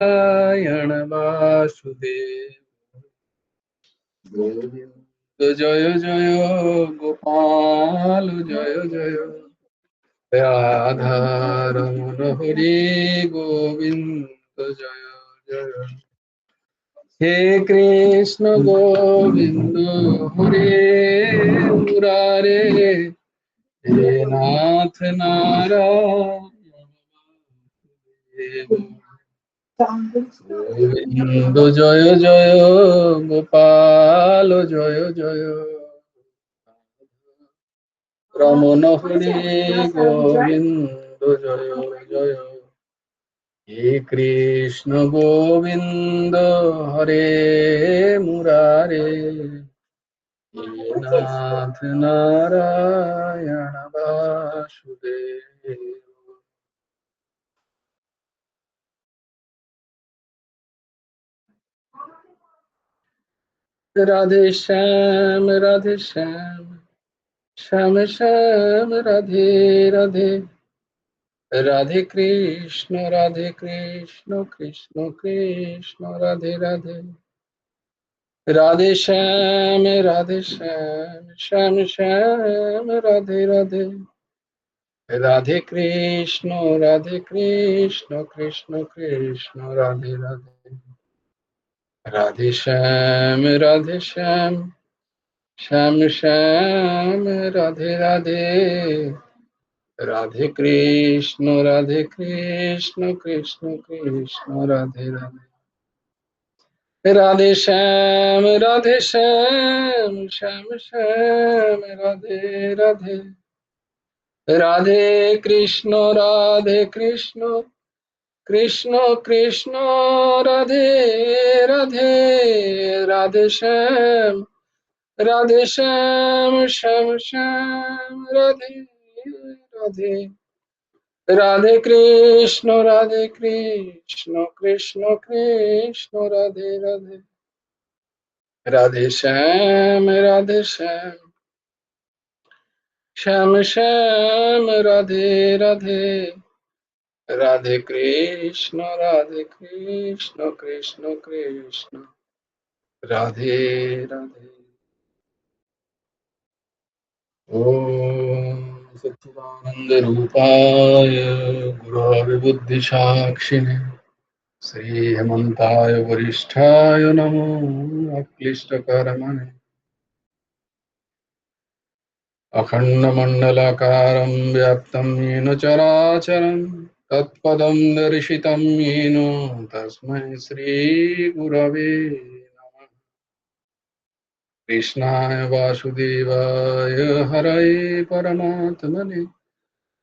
নারায়ণ বাসুদেব। গোবিন্দ জয় জয় গোপাল জয় জয়, রাধা রমণ হরি গোবিন্দ জয় জয়। হে কৃষ্ণ গোবিন্দ হরে মুরারে, হে নাথ নারায়ণ গোবিন্দ জয় জয় গোপাল জয় জয়, রমণ হরি গোবিন্দ জয় জয়। হে কৃষ্ণ গোবিন্দ হরে মুরারে, হে নাথ নারায়ণ বাসুদেব। রাধে শ্যাম রাধে শ্যাম, শ্যাম শ্যাম রাধে রাধে, রাধে কৃষ্ণ কৃষ্ণ কৃষ্ণ রাধে রাধে। রাধে শ্যাম শ্যাম শ্যাম রাধে রাধে, রাধে কৃষ্ণ কৃষ্ণ কৃষ্ণ রাধে রাধে। রাধে শ্যাম শ্যাম শ্যাম রাধে রাধে, রাধে কৃষ্ণ কৃষ্ণ কৃষ্ণ রাধে রাধে। রাধে শ্যাম শ্যাম শ্যাম রাধে রাধে, রাধে কৃষ্ণ কৃষ্ণ কৃষ্ণ রাধে রাধে। রাধে শ্যাম শ্যাম শ্যাম রাধে রাধে, রাধে কৃষ্ণ কৃষ্ণ কৃষ্ণ রাধে রাধে। রাধে শ্যাম শ্যাম শ্যাম রাধে রাধে, রাধে কৃষ্ণ কৃষ্ণ কৃষ্ণ রাধে রাধে। ওম সচ্চিদানন্দ রূপায় গুরवे बुद्धि साक्षिणे, श्री हेमंताय वरिष्ठाय नमो अक्लिष्टकर्मणे। अखण्डमण्डलाकारं व्याप्तं येन चराचरं, तत्पदं दर्शितं येन तस्मै श्रीगुरवे नमः। कृष्णाय वासुदेवाय हरये परमात्मने,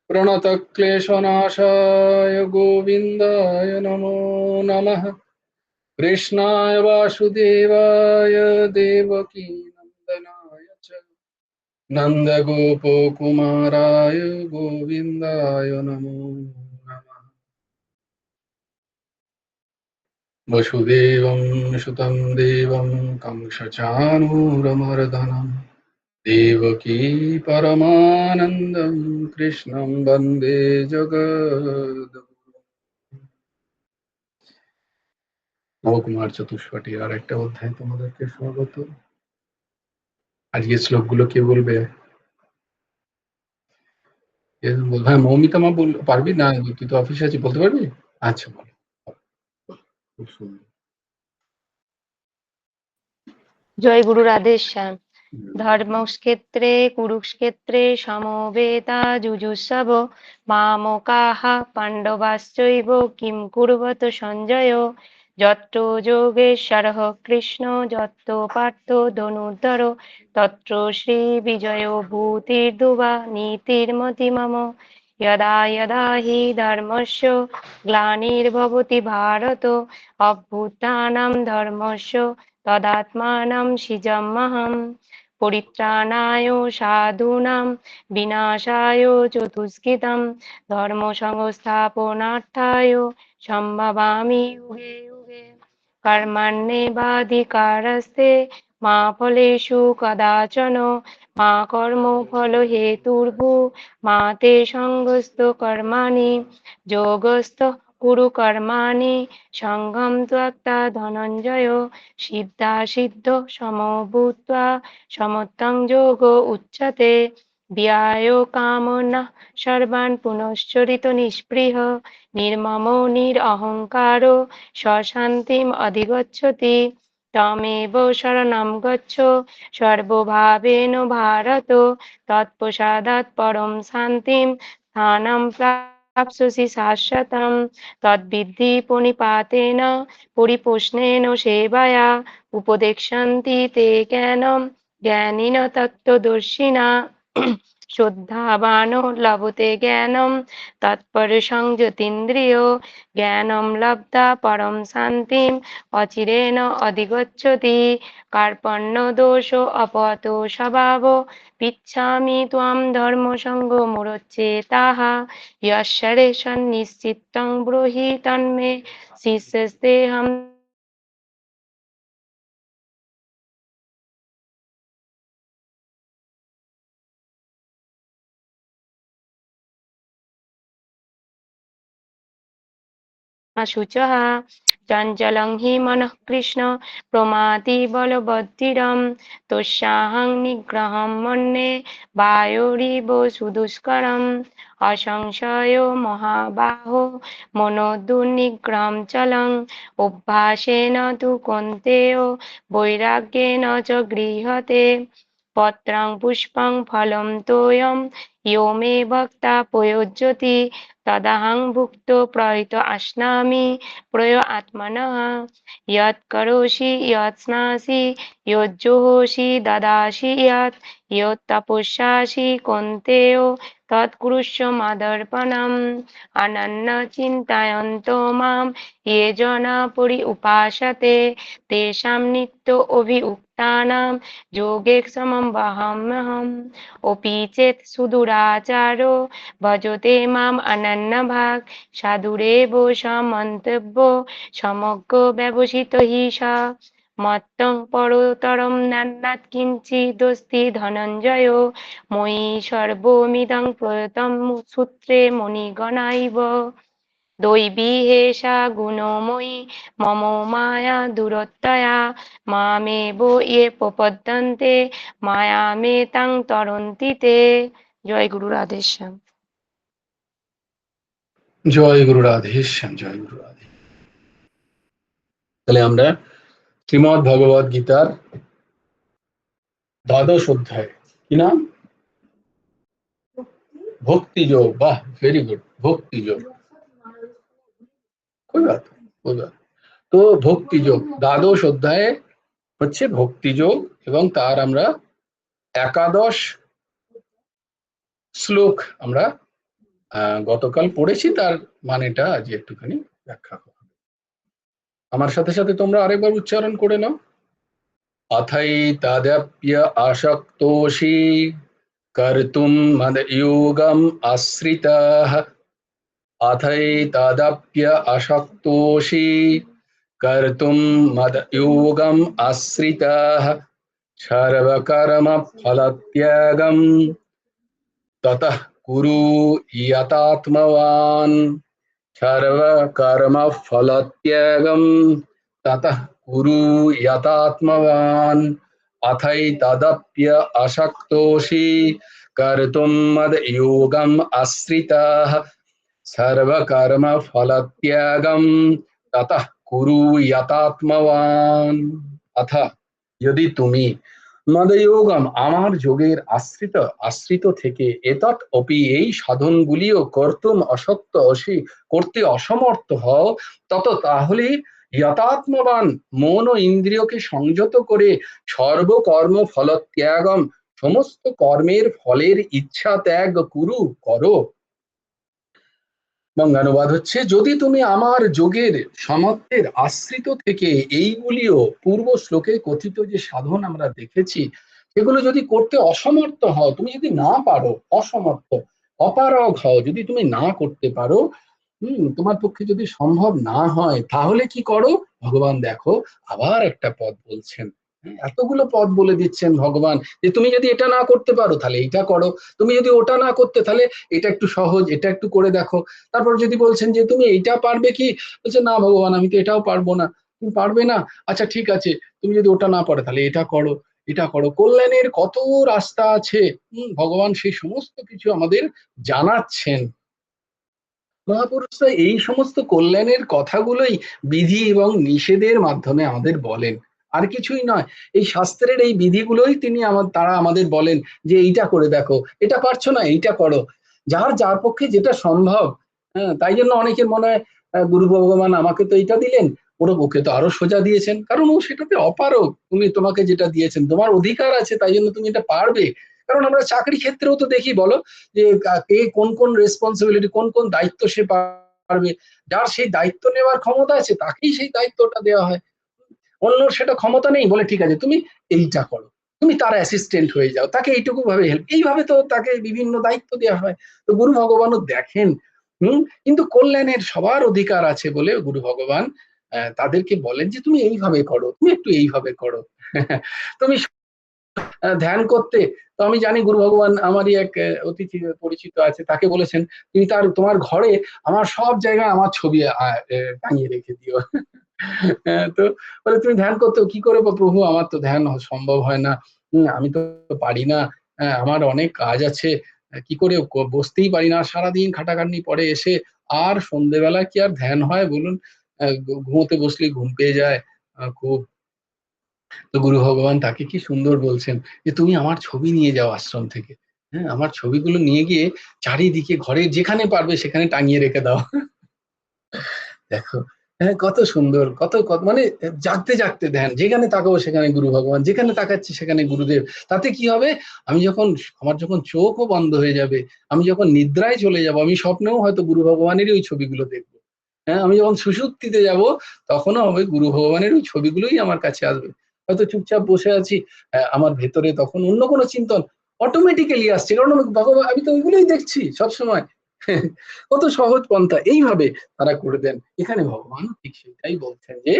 प्रणतक्लेशनाशाय गोविन्दाय नमो नमः। कृष्णाय वासुदेवाय देवकी नन्दनाय च, नन्दगोपकुमाराय गोविन्दाय नमो नमः। वसुदेवं सुतं देवं कंसचाणूरमर्दनं, देवकी परमानन्दं कृष्णं वन्दे जगद्गुरुं। নবকুমার চতুষ্পটি আর একটা অধ্যায় তোমাদেরকে স্বাগত। আজকে শ্লোকগুলো কে বলবে? হ্যাঁ, মৌমিতা মা পারবি না? তুই তো অফিসে আছিস, বলতে পারবি? আচ্ছা বল। খুব সুন্দর। জয় গুরু রাধে শ্যাম। ধর্মক্ষেত্রে কুরুক্ষেত্রে সমবেতা যুযুৎসব, মামকাঃ পাণ্ডবাশ্চৈব কিং কুর্বত সঞ্জয়। যত্র যোগেশ্বরঃ কৃষ্ণ যত্র পার্থ ধনুর্ধর, তত্র শ্রীবিজয়ো ভূতির্ধুবা নীতির্মতি মম। यदा यदा हि धर्मस्य ग्लानिर्भवति भारत, अभ्युत्थानं धर्मस्य तदात्मानं सृजाम्यहम्। परित्राणाय साधूनां विनाशाय च दुष्कृतं, धर्मसंस्थापनार्थाय सम्भवामि युगे युगे। कर्मण्येवाधिकारस्ते मा फलेषु कदाचन, मा कर्मफलहेतुर्भुः मा ते सङ्गस्तु कर्माणि, योगस्थः কুরু কর্মাণি সঙ্গম ত্যক্তা ধনঞ্জয় সিদ্ধা সিদ্ধ সমভূত্বা সমত্বং যোগ উচ্যতে বিয়ায় কামনা সর্বান পুনশ্চরিত নিস্পৃহ নির্মমো নিরহংকারো সশান্তিম অধিগচ্ছতি তমেব শরণং গচ্ছ সর্বভাবেন ভারত তৎপ্রসাদাৎ পরম শান্তিম স্থানম প্রাপ্স্যসি শাশ্বতম তদ্বিদ্ধি প্রণিপাতেন পরিপোষণেন সেবায়া উপদেক্ষ্যন্তি তে জ্ঞানম জ্ঞানিন তত্ত্বদর্শিনা শ্রদ্ধাবানো লভতে জ্ঞানম তৎপরসংযতীন্দ্রিয় জ্ঞানম লব্ধা পরম শান্তিম অচিরেণ অধিগচ্ছতি কার্পণ্য দোষ অপহত স্বভাব পিচ্ছামি ত্বং ধর্মসঙ্গ মুরচ্ছেতাঃ যশ্বরে সন্নিশ্চিত্তং ব্রূহি তন্মে শিষ্যস্তেহং शुचः चञ्चलं हि मनः कृष्ण प्रमाति बलवद्दृढं तस्याहं निग्रहं मन्ये वायोरिव सुदुष्करम् असंशयो महाबाहो मनोदुर्निग्रहं चलम् अभ्यासेन तु कौन्तेय वैराग्येण च गृह्यते पत्रं पुष्पं फलं तोयं यो मे भक्ता प्रयुज्यति तदहं भुक्तो प्रहितो अश्नामि प्रयो आत्मनः यत् करोषि यत् स्नासि यज्जुहोषि ददासि यत् तपस्यासि कौन्तेय तत् कुरुष्व मदर्पणम् अनन्यचिन्तयन्तो मां ये जना पर्युपासते तेषां नित्योऽभियुक्तानां योगेक्षमं वहाम्यहम् अपि चेत् सुदुराचारो भजते माम् अनन्यभाक् साधुरेव समन्तव्यो समग्रो व्यवसितो हि स मत्तं परोत्तरं नान्यत् किञ्चिदस्ति धनञ्जय मयि सर्वमिदं प्रयतं सूत्रे मुनिगणैव दैवी हेषा गुणमयी मम माया दुरत्यया मामेव ये प्रपद्यन्ते मायामेतां तरन्ति ते। जय गुरु राधेश्याम। জয় গুরু রাধেশ্যাম, জয় গুরু রাধে। তাহলে আমরা শ্রীমদ্ ভগবদ গীতার দ্বাদশ অধ্যায়, কি নাম? ভক্তি যোগ। বাহ, ভেরি গুড, ভক্তি যোগ। তো ভক্তি যোগ দ্বাদশ অধ্যায়ে হচ্ছে ভক্তি যোগ, এবং তার আমরা একাদশ শ্লোক আমরা গতকাল পড়েছি, তার মানেটা আজ একটুখানি ব্যাখ্যা করব। আমার সাথে সাথে তোমরা আরেকবার উচ্চারণ করে নাও। অথৈ তদপ্য আসক্তোষি কর্তুম মদয়োগম আশ্রিতঃ। অথৈ তদপ্য আসক্তোষি কর্তুম মদয়োগম আশ্রিতঃ সর্বকর্ম ফলত্যাগম ততঃ কুরু যতাত্মবান। সর্বকর্ম ফলত্যাগম ততঃ কুরু যতাত্মবান। অথৈ তদপ্য আসক্তোষি কর্তুম মদয়োগম আশ্রিতঃ সর্বকর্ম ফলত্যাগম ততঃ কুরু যতাত্মবান। অথা যদি তুমি মদয়োগম আমার যোগের আশ্রিত থেকে এতৎ অপি এই সাধনগুলিও কর্তুম অসক্ত অসি করতে অসমর্থ হও, তত তাহলে যতাত্মবান মন ও ইন্দ্রিয়কে সংযত করে সর্বকর্ম ফলত্যাগম সমস্ত কর্মের ফলের ইচ্ছা ত্যাগ করো। বঙ্গানুবাদ হচ্ছে, যদি তুমি আমার যোগের সামর্থ্যের আশ্রিত থেকে এইগুলিও পূর্ব শ্লোকে কথিত যে সাধন আমরা দেখেছি সেগুলো যদি করতে অসমর্থ হও, তুমি যদি না পারো, অসমর্থ অপারগ হও, যদি তুমি না করতে পারো, তোমার পক্ষে যদি সম্ভব না হয়, তাহলে কি করো? ভগবান দেখো আবার একটা পদ বলছেন, এতগুলো পথ বলে দিচ্ছেন ভগবান যে তুমি যদি এটা না করতে পারো তাহলে এইটা করো, তুমি যদি ওটা না করতে তাহলে এটা একটু সহজ, এটা একটু করে দেখো। তারপর যদি বলছেন যে তুমি এইটা পারবে কি, বলছে না ভগবান আমি তো এটাও পারবো না। তুমি পারবে না, আচ্ছা ঠিক আছে, তুমি যদি ওটা না পারো তাহলে এটা করো, এটা করো। কল্যাণের কত রাস্তা আছে, ভগবান সেই সমস্ত কিছু আমাদের জানাচ্ছেন। মহাপুরুষরা এই সমস্ত কল্যাণের কথাগুলোই বিধি এবং নিষেধের মাধ্যমে আমাদের বলেন, আর কিছুই নয়। এই শাস্ত্রের এই বিধিগুলোই তারা আমাদের বলেন যে এইটা করে দেখো, এটা পারছো না এইটা করো, যার পক্ষে যেটা সম্ভব। হ্যাঁ, তাই জন্য অনেকের মনে হয় গুরু ভগবান আমাকে তো এইটা দিলেন, ওকে তো আরো সোজা দিয়েছেন, কারণ ও সেটাতে অপারগ। তোমাকে যেটা দিয়েছেন তোমার অধিকার আছে, তাই জন্য তুমি এটা পারবে। কারণ আমরা চাকরি ক্ষেত্রেও তো দেখি, বলো, যে কে কোন কোন রেসপন্সিবিলিটি, কোন কোন দায়িত্ব সে পারবে, যার সেই দায়িত্ব নেওয়ার ক্ষমতা আছে তাকেই সেই দায়িত্বটা দেওয়া হয়। অন্য সেটা ক্ষমতা নেই, বলে ঠিক আছে তুমি এইটা করো, তুমি তার অ্যাসিস্ট্যান্ট হয়ে যাও, তাকে এইটুকু ভাবে হেল্প, এইভাবে তো তাকে বিভিন্ন দায়িত্ব দেওয়া হয়। তো গুরু ভগবানও দেখেন। কিন্তু কল্যাণের সবার অধিকার আছে বলে গুরু ভগবান তাদেরকে বলেন যে তুমি এইভাবে করো, তুমি একটু এইভাবে করো। তুমি ধ্যান করতে, তো আমি জানি গুরু ভগবান, আমারই এক অতিথি পরিচিত আছে, তাকে বলেছেন তুমি তোমার ঘরে আমার সব জায়গায় আমার ছবি টাঙিয়ে রেখে দিও। তো বলে তুমি ধ্যান করতে, কি করে প্রভু, আমার তো ধ্যান সম্ভব হয় না, আমি তো পারি না, আমার অনেক কাজ আছে, কি করে বসতেই পারি না, সারাদিন খাটাখাটনি পরে এসে আর সন্ধেবেলা কি আর ধ্যান হয় বলুন, ঘুমোতে বসলেই ঘুম পেয়ে যায় খুব। তো গুরু ভগবান তাকে কি সুন্দর বলছেন যে তুমি আমার ছবি নিয়ে যাও আশ্রম থেকে, হ্যাঁ, আমার ছবিগুলো নিয়ে গিয়ে চারিদিকে ঘরের যেখানে পারবে সেখানে টাঙিয়ে রেখে দাও। দেখো, হ্যাঁ, কত সুন্দর, কত কত মানে জাগতে জাগতে ধ্যান, যেখানে তাকাবো সেখানে গুরু ভগবান, যেখানে তাকাচ্ছি সেখানে গুরুদেব। তাতে কি হবে, আমার যখন চোখও বন্ধ হয়ে যাবে, আমি যখন নিদ্রায় চলে যাব, আমি স্বপ্নেও হয়তো গুরু ভগবানেরই ওই ছবিগুলো দেখবো। হ্যাঁ, আমি যখন সুষুপ্তিতে যাব, তখনও হবে গুরু ভগবানের ওই ছবিগুলোই আমার কাছে আসবে। হয়তো চুপচাপ বসে আছি, আমার ভেতরে তখন অন্য কোনো চিন্তন অটোমেটিক্যালি আসছে, কারণ ভগবান, আমি তো ওইগুলোই দেখছি সবসময়। কত সহজ পন্থা, এইভাবে তারা করে দেন। এখানে ভগবান ঠিক সেটাই বলছেন যে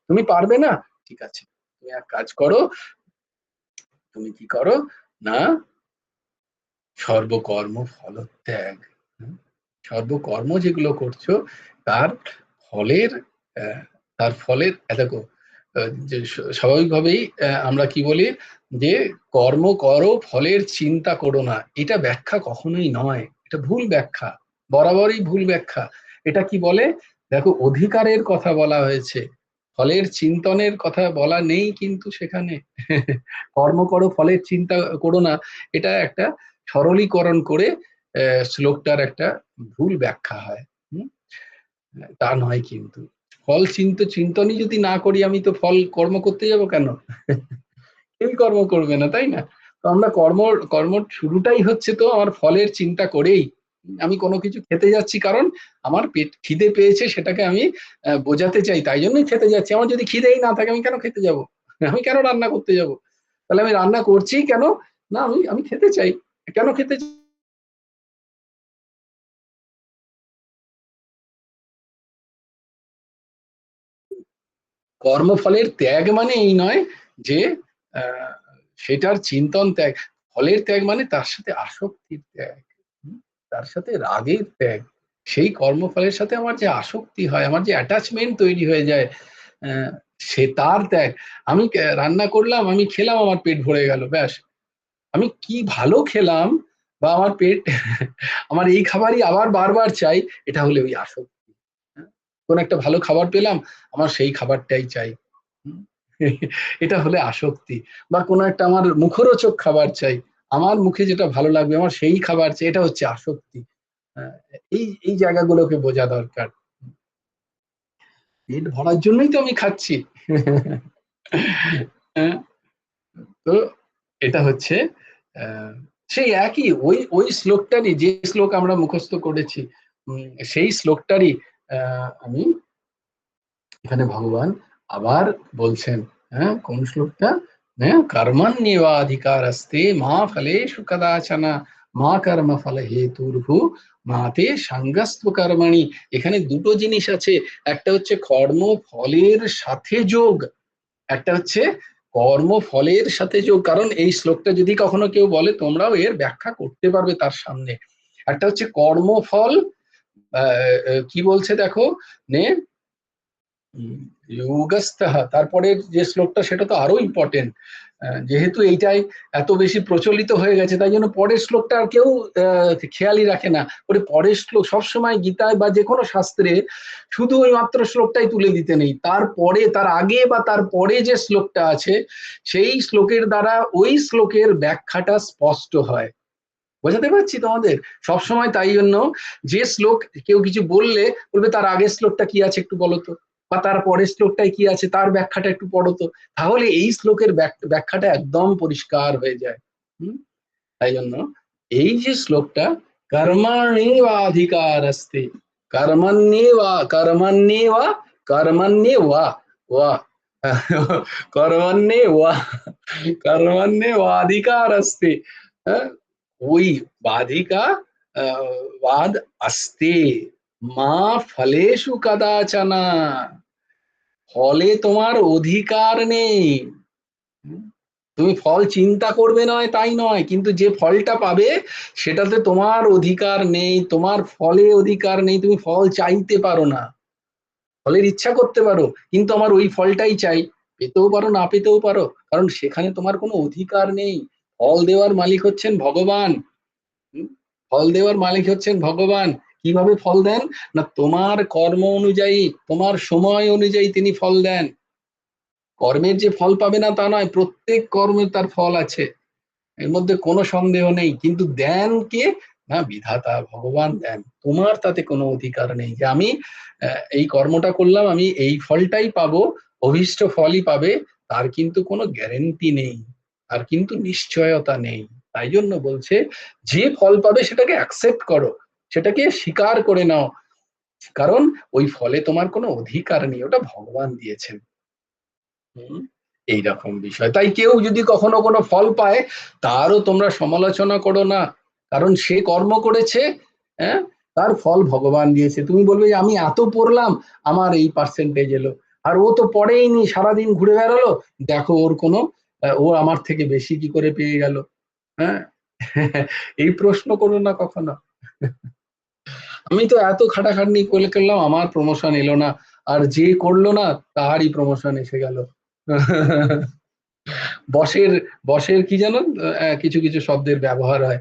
তুমি পারবে না, ঠিক আছে, তুমি এক কাজ করো, তুমি কি করো না, সর্বকর্ম ফলত্যাগ। সর্বকর্ম যেগুলো করছো তার ফলের তার ফলের দেখো, যে স্বাভাবিকভাবেই আমরা কি বলি যে কর্ম করো ফলের চিন্তা করো না, এটা ব্যাখ্যা কখনোই নয়, এটা ভুল ব্যাখ্যা, বরাবরই ভুল ব্যাখ্যা। এটা কি বলে, দেখো অধিকারের কথা বলা হয়েছে, ফলের চিন্তনের কথা বলা নেই কিন্তু সেখানে। কর্ম করো ফলের চিন্তা করো না, এটা একটা সরলীকরণ করে শ্লোকটার একটা ভুল ব্যাখ্যা হয়। তা নয় কিন্তু, ফল চিন্তনই যদি না করি, আমি তো ফল কর্ম করতে যাব কেন? কেউই কর্ম করবে না, তাই না? তো আমরা কর্ম শুরুটাই হচ্ছে তো আমার ফলের চিন্তা করেই। আমি কোনো কিছু খেতে যাচ্ছি কারণ আমার পেট খিদে পেয়েছে, সেটাকে আমি বোঝাতে চাই, তাই জন্যই খেতে যাচ্ছি। আমার যদি খিদেই না থাকে আমি কেন খেতে যাব? আমি কেন রান্না করতে যাব? তাহলে আমি রান্না করছি কেন, না আমি আমি খেতে চাই, কেন খেতে চাই? কর্মফলের ত্যাগ মানে এই নয় যে আহ, সেটার চিন্তন ত্যাগ। ফলের ত্যাগ মানে তার সাথে আসক্তির ত্যাগ, তার সাথে রাগের ত্যাগ। সেই কর্মফলের সাথে আমার যে আসক্তি হয়, আমার যে অ্যাটাচমেন্ট তৈরি হয়ে যায়, আহ, সে তার ত্যাগ। আমি রান্না করলাম, আমি খেলাম, আমার পেট ভরে গেল, ব্যাস। আমি কি ভালো খেলাম, বা আমার পেট আমার এই খাবারই আবার বারবার চাই, এটা হলে ওই আসক্তি। কোন একটা ভালো খাবার পেলাম, আমার সেই খাবারটাই চাই, হুম, এটা হলে আসক্তি। বা কোনো একটা আমার মুখরোচক খাবার চাই, আমার মুখে যেটা ভালো লাগবে আমার সেই খাবার চাই, এটা হচ্ছে আসক্তি। আহ, এই এই জায়গাগুলোকে বোঝা দরকার। পেট ভরার জন্যই তো আমি খাচ্ছি। হ্যাঁ, তো এটা হচ্ছে আহ, সেই একই ওই ওই শ্লোকটারই, যে শ্লোক আমরা মুখস্থ করেছি, সেই শ্লোকটারই আমি এখানে ভগবান আবার বলছেন। হ্যাঁ, কোন শ্লোকটা, হ্যাঁ, কর্মণ্যেবাধিকার আস্তে মা ফলেষু কদাচন মা কর্ম ফল হেতুর্ভু মাতে সঙ্গস্তু কর্মণি। এখানে দুটো জিনিস আছে, একটা হচ্ছে কর্ম ফলের সাথে যোগ, একটা হচ্ছে কর্মফলের সাথে যোগ, কারণ এই শ্লোকটা যদি কখনো কেউ বলে তোমরাও এর ব্যাখ্যা করতে পারবে তার সামনে। একটা হচ্ছে কর্মফল, কি বলছে দেখো নে যোগস্থः, তারপরে যে শ্লোকটা সেটা তো আরো ইম্পর্টেন্ট, যেহেতু এইটাই এত বেশি প্রচলিত হয়ে গেছে তাই জন্য পরের শ্লোকটা আর কেউ খেয়ালই রাখে না। ওরে পরের শ্লোক সবসময় গীতায় বা যে কোনো শাস্ত্রে শুধু ওই মাত্র শ্লোকটাই তুলে দিতে নেই, তারপরে তার আগে বা তার পরে যে শ্লোকটা আছে সেই শ্লোকের দ্বারা ওই শ্লোকের ব্যাখ্যাটা স্পষ্ট হয়। বোঝাতে পারছি তোমাদের? সবসময় তাই জন্য যে শ্লোক কেউ কিছু বললে বলবে তার আগের শ্লোকটা কি আছে একটু বলো তো, বা তার পরের শ্লোকটায় কি আছে তার ব্যাখ্যাটা একটু পড়ো তো, তাহলে এই শ্লোকের ব্যাখ্যাটা একদম পরিষ্কার হয়ে যায়। তাই জন্য এই যে শ্লোকটা কর্মণ্যেবাধিকারস্তে, কর্মণ্যেবা কর্মণ্যেবা ওয়া কর্মণ্যেবা কর্মণ্যেবাধিকারস্তে, ওই বাধিকা বাদ আস্তে মা ফলেষু কদাচনা, ফলে তোমার অধিকার নেই। তুমি ফল চিন্তা করবে নয় তাই নয়, কিন্তু যে ফলটা পাবে সেটাতে তোমার অধিকার নেই, তোমার ফলে অধিকার নেই, তুমি ফল চাইতে পারো না। ফলের ইচ্ছা করতে পারো কিন্তু আমার ওই ফলটাই চাই, পেতেও পারো না পেতেও পারো, কারণ সেখানে তোমার কোনো অধিকার নেই। ফল দেওয়ার মালিক হচ্ছেন ভগবান। ফল দেওয়ার মালিক হচ্ছেন ভগবান। কিভাবে ফল দেন? না তোমার কর্ম অনুযায়ী, তোমার সময় অনুযায়ী তিনি ফল দেন। কর্মের যে ফল পাবে না তা নয়, প্রত্যেক কর্মের তার ফল আছে, এর মধ্যে কোনো সন্দেহ নেই, কিন্তু দেন কে? না বিধাতা ভগবান দেন, তোমার তাতে কোনো অধিকার নেই যে আমি এই কর্মটা করলাম আমি এই ফলটাই পাবো, অভীষ্ট ফলই পাবে, তার কিন্তু কোনো গ্যারেন্টি নেই, তার কিন্তু নিশ্চয়তা নেই। তাই জন্য বলছে যে ফল পাবে সেটাকে অ্যাকসেপ্ট করো, সেটাকে স্বীকার করে নাও, কারণ ওই ফলে তোমার কোনো অধিকার নেই, ওটা ভগবান দিয়েছেন। এইরকম বিষয়। তাই কেউ যদি কখনো কোনো ফল পায় তারও তোমরা সমালোচনা করো না, কারণ সে কর্ম করেছে, হ্যাঁ, তার ফল ভগবান দিয়েছে। তুমি বলবে যে আমি এত পড়লাম আমার এই পার্সেন্টেজ এলো, আর ও তো পড়েইনি, সারাদিন ঘুরে বেড়ালো, দেখো ওর কোনো ও আমার থেকে বেশি কি করে পেয়ে গেল। হ্যাঁ, এই প্রশ্ন করো না কখনো। আমি তো এত খাটাখাটনি করে করলাম আমার প্রমোশন এলো না, আর যে করলো না তারই প্রমোশন এসে গেল। বসের বসের কি জানো, কিছু কিছু শব্দের ব্যবহার হয়,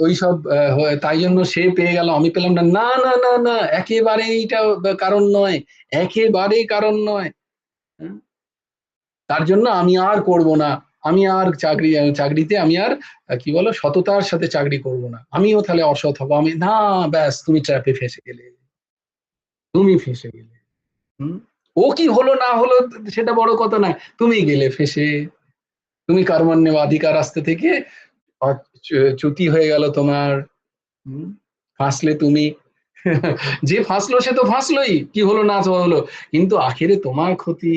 ওই সব তাই জন্য সে পেয়ে গেল আমি পেলাম না, না না না না, একেবারে এইটা কারণ নয়, একেবারে কারণ নয়। তার জন্য আমি আর করব না, আমি আর চাকরিতে আমি আর কি বলো সততার সাথে চাকরি করব না, আমিও তাহলে অসৎ হবো, আমি না, ব্যাস তুমি ট্র্যাপে ফেসে গেলে, তুমি ফেসে গেলে। হম ও কি হলো না হলো সেটা বড় কথা নয়, তুমি গেলে ফেসে, তুমি কর্মণ্যেবাধিকার রাস্তা থেকে চ্যুতি হয়ে গেল তোমার। ফাঁসলে তুমি। যে ফাঁসলো সে তো ফাঁসলোই, কি হলো না হলো, কিন্তু আখেরে তোমার ক্ষতি।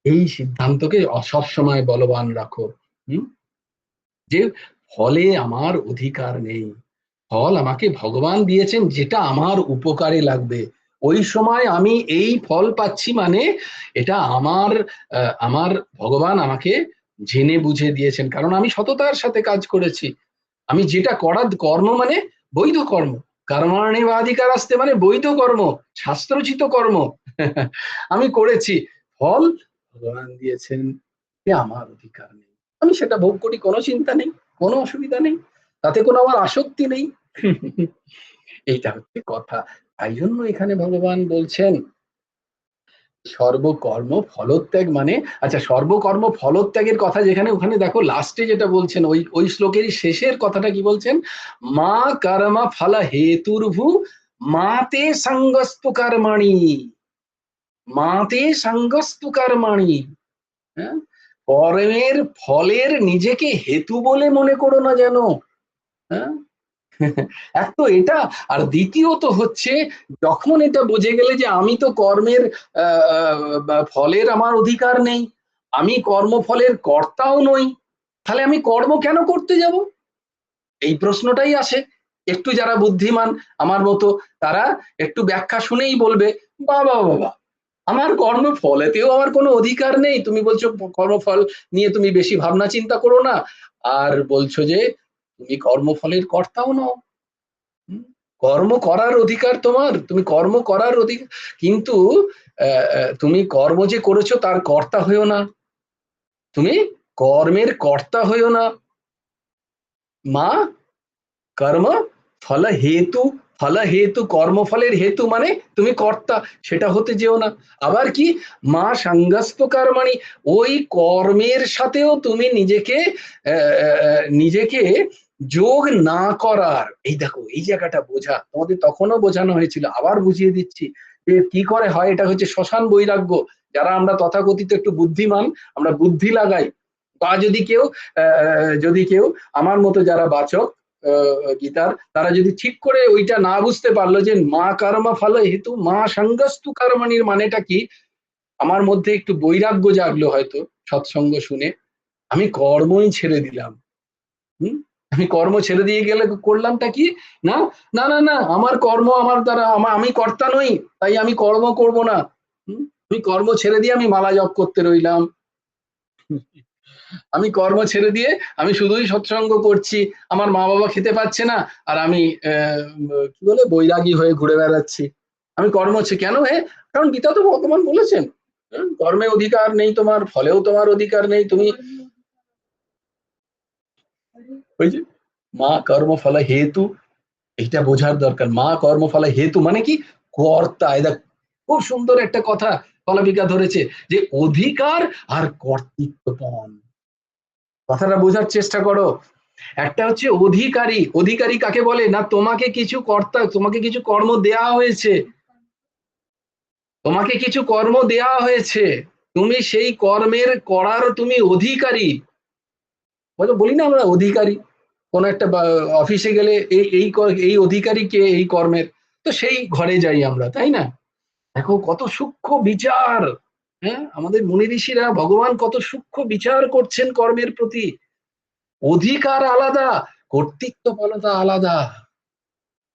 এই সিদ্ধান্তকে সব সময় বলবান রাখো, যে ফলে আমার অধিকার নেই, ফল আমাকে ভগবান দিয়েছেন যেটা আমার উপকারে লাগবে, ওই সময় আমি এই ফল পাচ্ছি মানে এটা আমার আমার ভগবান আমাকে জেনে বুঝে দিয়েছেন, কারণ আমি সততার সাথে কাজ করেছি। আমি যেটা করার কর্ম মানে বৈধ কর্ম, কর্মাণিবাধিকার আসতে মানে বৈধ কর্ম, শাস্ত্রোচিত কর্ম আমি করেছি, ফল ভগবান দিয়েছেন, আমার অধিকার নেই, আমি সেটা ভোগ করি, কোনো চিন্তা নেই, কোনো অসুবিধা নেই, তাতে কোনো আমার আসক্তি নেই। এইটা হচ্ছে কথা। তাই জন্য এখানে ভগবান বলছেন সর্বকর্ম ফলত্যাগ মানে, আচ্ছা সর্বকর্ম ফলত্যাগের কথা যেখানে, ওখানে দেখো লাস্টে যেটা বলছেন ওই ওই শ্লোকেরই শেষের কথাটা কি বলছেন, মা কর্ম ফল হেতুর্ভু মাতে সঙ্গস্তু কর্মাণি, মাতে সঙ্গস্তু কর্মাণি। হ্যাঁ, কর্মের ফলের নিজেকে হেতু বলে মনে করো না যেন। হ্যাঁ, এক তো এটা, আর দ্বিতীয়ত হচ্ছে যখন এটা বুঝে গেলে যে আমি তো কর্মের ফলের আমার অধিকার নেই, আমি কর্মফলের কর্তাও নই, তাহলে আমি কর্ম কেন করতে যাব, এই প্রশ্নটাই আসে। একটু যারা বুদ্ধিমান আমার মতো তারা একটু ব্যাখ্যা শুনেই বলবে বাবা বাবা, আমার কর্মফলেতেও আমার কোনো অধিকার নেই। তুমি বলছো কর্মফল নিয়ে তুমি বেশি ভাবনা চিন্তা করো না, আর বলছো যে তুমি কর্মফলের কর্তাও নও। হুম? কর্ম করার অধিকার তোমার, তুমি কর্ম করার অধিকার, কিন্তু তুমি কর্ম যে করেছো তার কর্তা হইও না, তুমি কর্মের কর্তা হইও না। মা কর্ম ফল হেতু, ফল হেতু, কর্মফলের হেতু মানে তুমি কর্তা, সেটা হতে যেও না। আবার কি, মা সঙ্গস্ত কর্মণি, ওই কর্মের সাথেও তুমি নিজেকে নিজেকে যোগ না করার। এই দেখো এই জায়গাটা বোঝা, তোমাদের তখনও বোঝানো হয়েছিল, আবার বুঝিয়ে দিচ্ছি যে কি করে হয়। এটা হচ্ছে শ্মশান বৈরাগ্য। যারা আমরা তথাকথিত একটু বুদ্ধিমান, আমরা বুদ্ধি লাগাই, বা যদি কেউ আমার মতো যারা বাচক গীতার, তারা যদি ঠিক করে ওইটা না বুঝতে পারলো যে মা কর্ম ফল হেতু মা সঙ্গস্তু কর্মণির মানেটা কি, আমার মধ্যে একটু বৈরাগ্য জাগলো হয়তো সৎসঙ্গ শুনে, আমি কর্মই ছেড়ে দিলাম। হুম, আমি কর্ম ছেড়ে দিয়ে গেলে করলামটা কি, না না না না, আমার কর্ম আমার দ্বারা, আমি কর্তা নই, তাই আমি কর্ম করব না। আমি কর্ম ছেড়ে দিয়ে আমি মালা জপ করতে রইলাম, আমি কর্ম ছেড়ে দিয়ে আমি শুধুই সৎসঙ্গ করছি, আমার মা বাবা খেতে পাচ্ছে না, আর আমি কি বলে বৈরাগী হয়ে ঘুরে বেড়াচ্ছি। আমি কর্ম কেন কারণ গীতা তো ভগবান বলেছেন, কর্মে অধিকার নেই তোমার, ফলেও তোমার অধিকার নেই, তুমি ওই যে মা কর্ম ফল হেতু, এইটা বোঝার দরকার। মা কর্মফল হেতু মানে কি, কর্তা। এটা খুব সুন্দর একটা কথা কলাবিকা ধরেছে, যে অধিকার আর কর্তৃত্বপন, কথাটা বোঝার চেষ্টা করো। একটা হচ্ছে অধিকারী, অধিকারী কাকে বলে না, তোমাকে কিছু কর্তা, তোমাকে কিছু কর্ম দেয়া হয়েছে, তোমাকে কিছু কর্ম দেয়া হয়েছে, তুমি সেই কর্মের করার তুমি অধিকারী। বলি না আমরা অধিকারী, কোন একটা অফিসে গেলে এই এই এই অধিকারী কে এই কর্মের, তো সেই ঘরে যাই আমরা, তাই না? দেখো কত সূক্ষ্ম বিচার। হ্যাঁ, আমাদের মুনি ঋষিরা, ভগবান কত সূক্ষ্ম বিচার করছেন কর্মের প্রতি। অধিকার আলাদা, কর্তৃত্বপরতা আলাদা।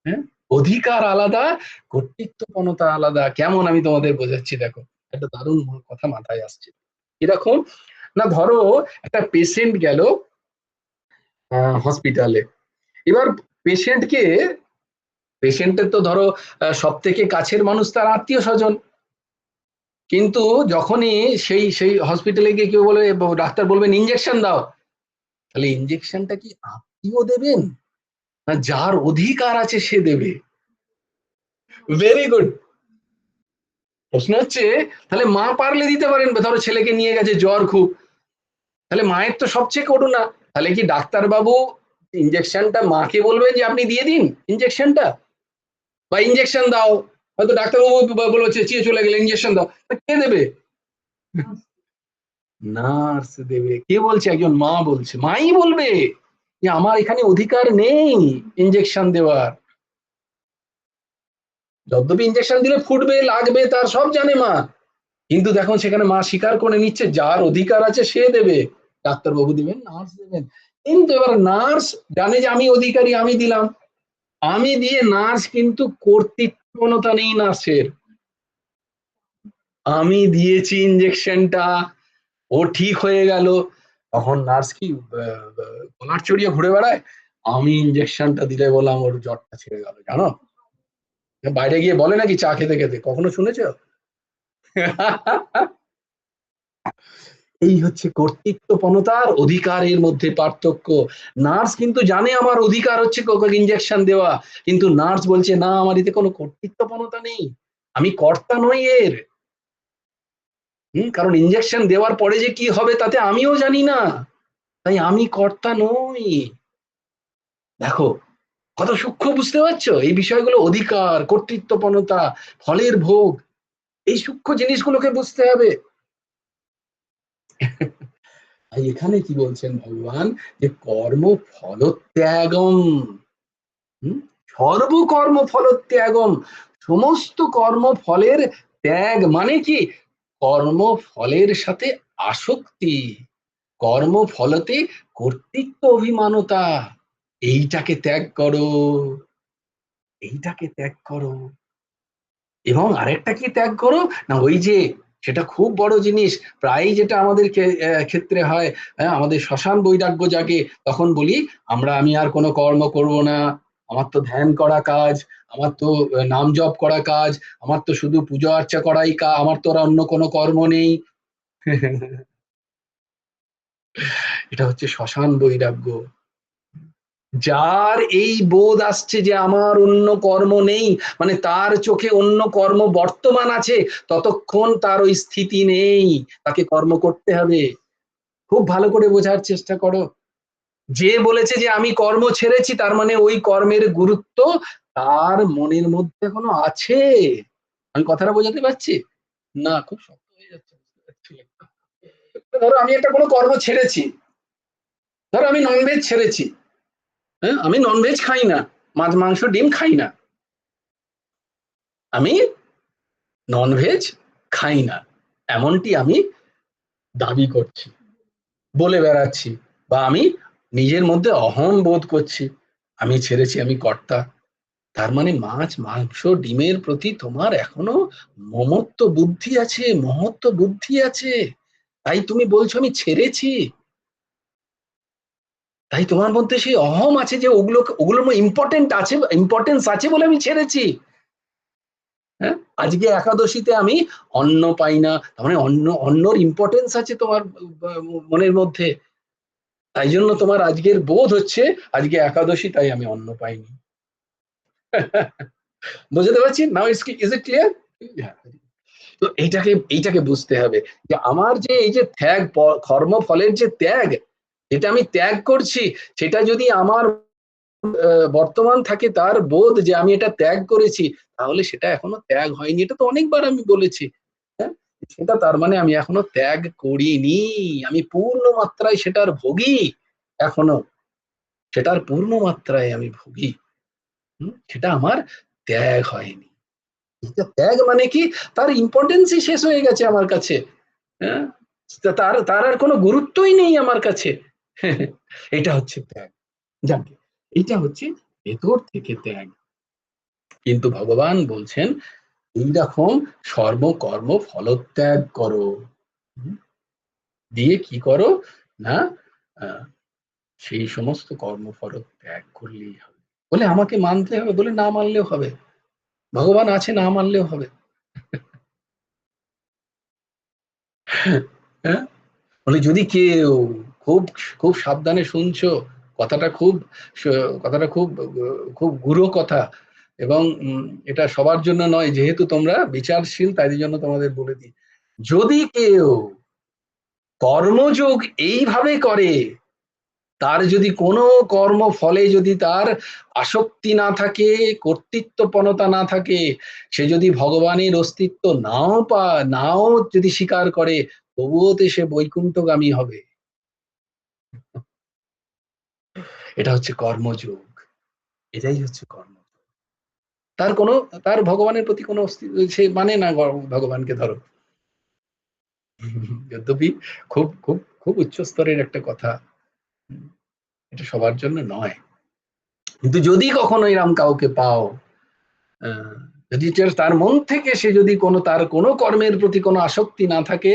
হ্যাঁ, অধিকার আলাদা, কর্তৃত্বপরতা আলাদা। কেমন আমি তোমাদের বোঝাচ্ছি দেখো, একটা দারুণ কথা মাথায় আসছে। এরকম না, ধরো একটা পেশেন্ট গেল হসপিটালে, এবার পেশেন্টকে, পেশেন্টের তো ধরো সব থেকে কাছের মানুষ তার আত্মীয় স্বজন, কিন্তু যখনই সেই সেই হসপিটালে গিয়ে কেউ বলে, ডাক্তার বলবেন ইঞ্জেকশন দাও, তাহলে ইঞ্জেকশনটা কি আত্মীয় দেবেন, না যার অধিকার আছে সে দেবে? Very good. প্রশ্ন হচ্ছে, তাহলে মা পারলে দিতে পারেন, ধরো ছেলেকে নিয়ে গেছে জ্বর খুব, তাহলে মায়ের তো সবচেয়ে করুণা, তাহলে কি ডাক্তার বাবু ইঞ্জেকশনটা মাকে বলবেন যে আপনি দিয়ে দিন ইঞ্জেকশনটা, বা ইঞ্জেকশন দাও, হয়তো ডাক্তারবাবু বলবো চেঁচিয়ে চলে গেলে ইঞ্জেকশন দাও, কে দেবে? নার্স দেবে। কে বলছে? একজন মা বলছে, মাই বলবে যে আমার এখানে অধিকার নেই ইঞ্জেকশন দেওয়ার। যদ্যপি ইঞ্জেকশন দিলে ফুটবে লাগবে তার সব জানে মা, কিন্তু দেখুন সেখানে মা স্বীকার করে নিচ্ছে যার অধিকার আছে সে দেবে, ডাক্তারবাবু দিবেন, নার্স দেবেন। কিন্তু এবার নার্স জানে যে আমি অধিকারী, আমি দিলাম, আমি দিয়ে নার্স কিন্তু কর্তৃত্বতা নেই নার্সের, আমি দিয়েছি ইঞ্জেকশনটা, ও ঠিক হয়ে গেল, তখন নার্স কি কলার চড়িয়ে ঘুরে বেড়ায়, আমি ইঞ্জেকশনটা দিলে বললাম ওর জ্বরটা ছেড়ে গেল, জানো? বাইরে গিয়ে বলে নাকি চা খেতে খেতে, কখনো শুনেছো? এই হচ্ছে কর্তৃত্বপনতার অধিকারের মধ্যে পার্থক্য। নার্স কিন্তু জানে আমার অধিকার হচ্ছে ইঞ্জেকশন দেওয়া, কিন্তু নার্স বলছে না আমার এতে কোনো কর্তৃত্বপনতা নেই, আমি কর্তা নই এর। কারণ ইঞ্জেকশন দেওয়ার পরে যে কি হবে তাতে আমিও জানি না, তাই আমি কর্তা নই। দেখো কত সূক্ষ্ম, বুঝতে পারছো এই বিষয়গুলো, অধিকার, কর্তৃত্বপনতা, ফলের ভোগ, এই সূক্ষ্ম জিনিসগুলোকে বুঝতে হবে। এখানে কি বলছেন ভগবান, যে কর্ম ফলত্যাগম, সর্বকর্ম ফলত্যাগম, সমস্ত কর্ম ফলের ত্যাগ মানে কি, কর্ম ফলের সাথে আসক্তি, কর্ম ফলতে কর্তৃত্ব অভিমানতা, এইটাকে ত্যাগ করো, এইটাকে ত্যাগ করো। এবং আরেকটা কি ত্যাগ করো না, ওই যে সেটা খুব বড় জিনিস, প্রায় যেটা আমাদের ক্ষেত্রে হয়, আমাদের শ্মশান বৈরাগ্য জাগে, তখন বলি আমি আর কোনো কর্ম করব না, আমার তো ধ্যান করা কাজ, আমার তো নাম জপ করা কাজ, আমার তো শুধু পুজো আর্চা করাই কাজ, আমার তো আর অন্য কোনো কর্ম নেই। এটা হচ্ছে শ্মশান বৈরাগ্য। যার এই বোধ আসছে যে আমার অন্য কর্ম নেই, মানে তার চোখে অন্য কর্ম বর্তমান আছে, ততক্ষণ তার ওই স্থিতি নেই, তাকে কর্ম করতে হবে। খুব ভালো করে বোঝার চেষ্টা করো। যে বলেছে যে আমি কর্ম ছেড়েছি, তার মানে ওই কর্মের গুরুত্ব তার মনের মধ্যে এখনো আছে। আমি কথাটা বোঝাতে পারছি? না, খুব শক্ত হয়ে যাচ্ছে। ধরো আমি একটা কোনো কর্ম ছেড়েছি, ধরো আমি ননভেজ ছেড়েছি, হ্যাঁ, আমি ননভেজ খাই না, মাছ মাংস ডিম খাই না, আমি ননভেজ খাই না, এমনটি আমি দাবি করছি, বলে বেড়াচ্ছি, বা আমি নিজের মধ্যে অহং বোধ করছি, আমি ছেড়েছি, আমি কর্তা। তার মানে মাছ মাংস ডিমের প্রতি তোমার এখনো মমত্ব বুদ্ধি আছে, মহত্ব বুদ্ধি আছে, তাই তুমি বলছো আমি ছেড়েছি। তাই তোমার মধ্যে সেই অহম আছে যে ওগুলোর ইম্পর্টেন্ট আছে, ইম্পর্টেন্স আছে বলে আমি ছেড়েছি। হ্যাঁ, আজকে একাদশীতে আমি অন্ন পাই না, তার মানে অন্নর ইম্পর্টেন্স আছে তোমার মনের মধ্যে, তাই জন্য তোমার আজকের বোধ হচ্ছে আজকে একাদশী, তাই আমি অন্ন পাইনি। বুঝতে পারছি? Now is it clear? তো এইটাকে বুঝতে হবে যে আমার যে এই যে ত্যাগ, কর্মফলের যে ত্যাগ, যেটা আমি ত্যাগ করছি, সেটা যদি আমার বর্তমান থাকে তার বোধ যে আমি এটা ত্যাগ করেছি, তাহলে সেটা এখনো ত্যাগ হয়নি। এটা তো অনেকবার আমি বলেছি। হ্যাঁ, সেটা তার মানে আমি এখনো ত্যাগ করিনি, আমি পূর্ণ মাত্রায় সেটার ভোগী এখনো, সেটার পূর্ণ মাত্রায় আমি ভোগী। সেটা আমার ত্যাগ হয়নি। এটা ত্যাগ মানে কি, তার ইম্পর্টেন্সই শেষ হয়ে গেছে আমার কাছে। হ্যাঁ, তার তার আর কোনো গুরুত্বই নেই আমার কাছে। এটা হচ্ছে ত্যাগ। জানকে, এটা হচ্ছে ভেতর থেকে ত্যাগ। কিন্তু ভগবান বলছেন এইরকম সর্বকর্ম ফলত্যাগ করো, দিয়ে কি করো না, সেই সমস্ত কর্মফল ত্যাগ করলেই হবে। বলে আমাকে মানতে হবে, বলে না মানলেও হবে, ভগবান আছে না মানলেও হবে। হ্যাঁ, বলে যদি কেউ, খুব খুব সাবধানে শুনছো, কথাটা খুব কথাটা খুব খুব গূঢ় কথা, এবং এটা সবার জন্য নয়, যেহেতু তোমরা বিচারশীল তাই জন্য তোমাদের বলে দিই, যদি কেউ কর্মযোগ এইভাবে করে, তার যদি কোনো কর্মফলে যদি তার আসক্তি না থাকে, কর্তৃত্বপনতা না থাকে, সে যদি ভগবানের অস্তিত্ব নাও যদি স্বীকার করে, তবুও তো সে বৈকুণ্ঠগামী হবে। এটা হচ্ছে কর্মযোগ, এটাই হচ্ছে কর্ম। তার কোনো, তার ভগবানের প্রতি কোনো অস্তিত্ব সে মানে না, ভগবানকে ধরো, যদ্যপি খুব খুব খুব উচ্চ স্তরের একটা কথা, এটা সবার জন্য নয়। কিন্তু যদি কখনো এরম কাউকে পাও, আহ, যদি তার মন থেকে সে যদি কোনো, তার কোনো কর্মের প্রতি কোনো আসক্তি না থাকে,